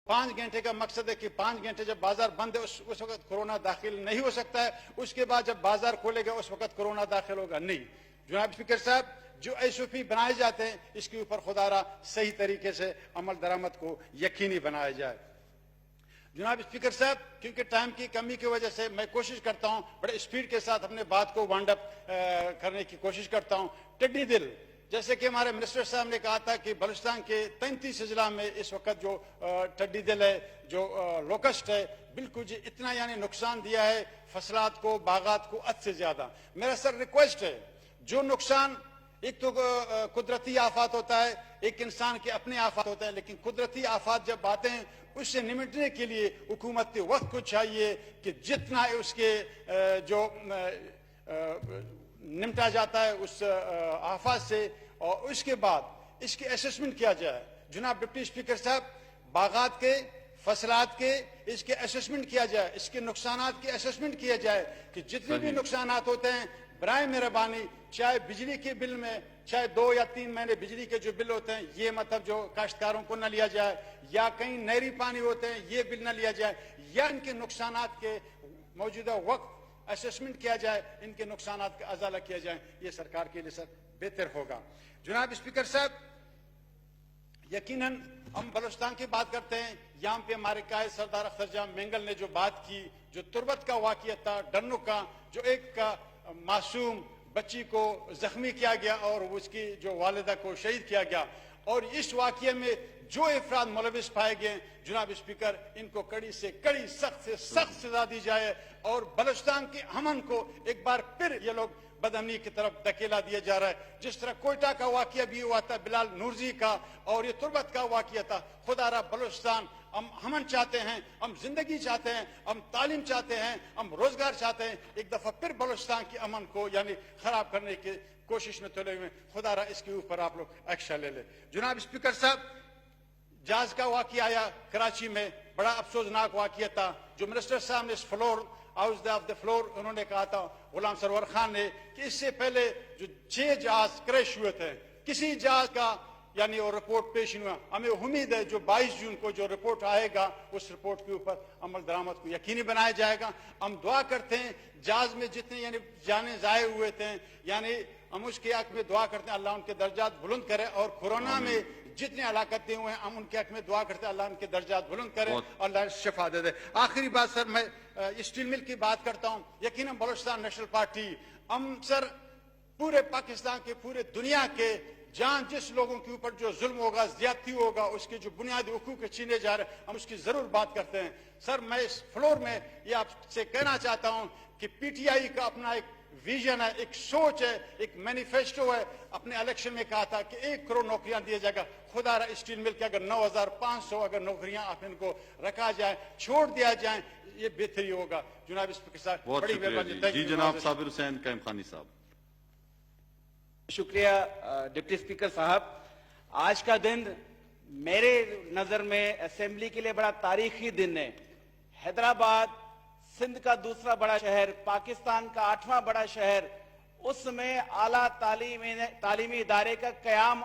5 घंटे का मकसद है कि 5 घंटे जब बाजार बंद है उस वक्त कोरोना दाखिल नहीं हो सकता है, उसके बाद जब बाजार खोलेगा उस वक्त कोरोना दाखिल होगा नहीं। जनाब स्पीकर साहब, जो SOP बनाए जाते हैं इसके ऊपर खुदारा सही तरीके से अमल दरामद को यकीनी बनाया जाए। जनाब स्पीकर साहब, क्योंकि टाइम की कमी की वजह से मैं कोशिश करता हूं बड़े स्पीड के साथ अपने बात को वाइंड अप करने की कोशिश करता हूं। टिड्डी दिल, जैसे कि हमारे मिनिस्टर साहब ने कहा था कि बलूचिस्तान के 33 अजला में इस वक्त जो टिड्डी दिल है, जो लोकस्ट है, बिल्कुल जी इतना यानी नुकसान दिया है फसलात को, बागात को, हद से ज्यादा। मेरा सर रिक्वेस्ट है, जो नुकसान एक तो कुदरती आफात होता है, एक इंसान के अपने आफात होते हैं, लेकिन कुदरती आफात जब आते हैं उससे निपटने के लिए हुकूमत के वक्त को चाहिए कि जितना उसके जो निपटा जाता है उस आफात से, और उसके बाद इसकी असेसमेंट किया जाए। जनाब डिप्टी स्पीकर साहब, बागात के, फसलात के इसके असेसमेंट किया जाए, इसके नुकसानात की असेसमेंट किया जाए कि जितने भी नुकसानात होते हैं बराए मेहरबानी, चाहे बिजली के बिल में, चाहे 2 या 3 महीने बिजली के जो बिल होते हैं ये मतलब जो काश्तकारों को न लिया जाए, या कहीं नहरी पानी होते हैं ये बिल न लिया जाए, या इनके नुकसानात के मौजूदा वक्त असेसमेंट किया जाए, इनके नुकसानात का अजाला किया जाए। ये सरकार के लिए सर बेहतर होगा। जनाब स्पीकर साहब, यकीनन हम बलूचिस्तान की बात करते हैं, यहाँ पे हमारे कायद सरदार अख्तर जहां मेंगल ने जो बात की, जो तुरबत का वाक़या था डन्नू का, जो एक का मासूम बच्ची को जख्मी किया गया और उसकी जो वालिदा को शहीद किया गया, और इस वाक़ये में जो अफराद मुलविस पाए गए, जनाब स्पीकर इनको कड़ी से कड़ी, सख्त से सख्त सजा दी जाए, और बलूचिस्तान के अमन को एक बार फिर ये लोग बदअमनी की तरफ धकेला दिया जा रहा है। जिस तरह कोयटा का वाक़या भी हुआ था बिलाल नूरजी का, और ये तुरबत का वाक़या था। खुदारा बलूचिस्तान, हम अमन चाहते हैं, हम जिंदगी चाहते हैं, हम तालीम चाहते हैं, हम रोजगार चाहते हैं। एक दफा फिर बलूचिस्तान के अमन को यानी खराब करने की कोशिश में तुले हुए, खुदारा इसके ऊपर आप लोग एक्शन ले ले। जनाब स्पीकर साहब, जहाज का वाक़या आया कराची में, बड़ा अफसोसनाक वाक़या था। जो मिनिस्टर साहब ने इस floor house of the floor उन्होंने कहा था, गुलाम सरवर खान ने, कि इससे पहले जो 6 जहाज क्रैश हुए थे, किसी जहाज का यानी वो रिपोर्ट पेश नहीं हुआ। हमें उम्मीद है जो 22 जून को जो रिपोर्ट आएगा उस रिपोर्ट के ऊपर अमल दरामद को यकीनी बनाया जाएगा। हम दुआ करते हैं जहाज में जितने यानी जाने जाए हुए थे, यानी हम उसके हक में दुआ करते हैं अल्लाह उनके दर्जात बुलंद करे, और कोरोना में जितने हलाकतें हुए हैं हम उनके हक में दुआ करते हैं अल्लाह उनके दर्जात बुलंद करे, अल्लाह शिफा दे दे। आखिरी बात सर, मैं स्टील मिल की बात करता हूँ। यकीनन बलूचिस्तान नेशनल पार्टी, हम सर पूरे पाकिस्तान के, पूरे दुनिया के जहां जिस लोगों के ऊपर जो जुल्म होगा, ज्यादती होगा, उसके जो बुनियादी हुकूक छीने जा रहे हैं, हम उसकी जरूर बात करते हैं। सर मैं इस फ्लोर में ये आपसे कहना चाहता हूं कि PTI का अपना एक विजन है, एक सोच है, एक मैनिफेस्टो है। अपने इलेक्शन में कहा था कि 1 करोड़ नौकरियां दिया जाएगा। खुदारा स्टील मिल के अगर 9500 अगर नौकरियां आप इनको रखा जाए, छोड़ दिया जाए, ये बेहतरी होगा। जनाब स्पीकर साहब, बड़ी मेहरबानी। जी जनाब साबिर हुसैन कैम खानी साहब। शुक्रिया डिप्टी स्पीकर साहब। आज का दिन मेरे नजर में असेंबली के लिए बड़ा तारीखी दिन है। हैदराबाद सिंध का दूसरा बड़ा शहर, पाकिस्तान का 8वां बड़ा शहर, उसमें आला तालीमी इदारे का कयाम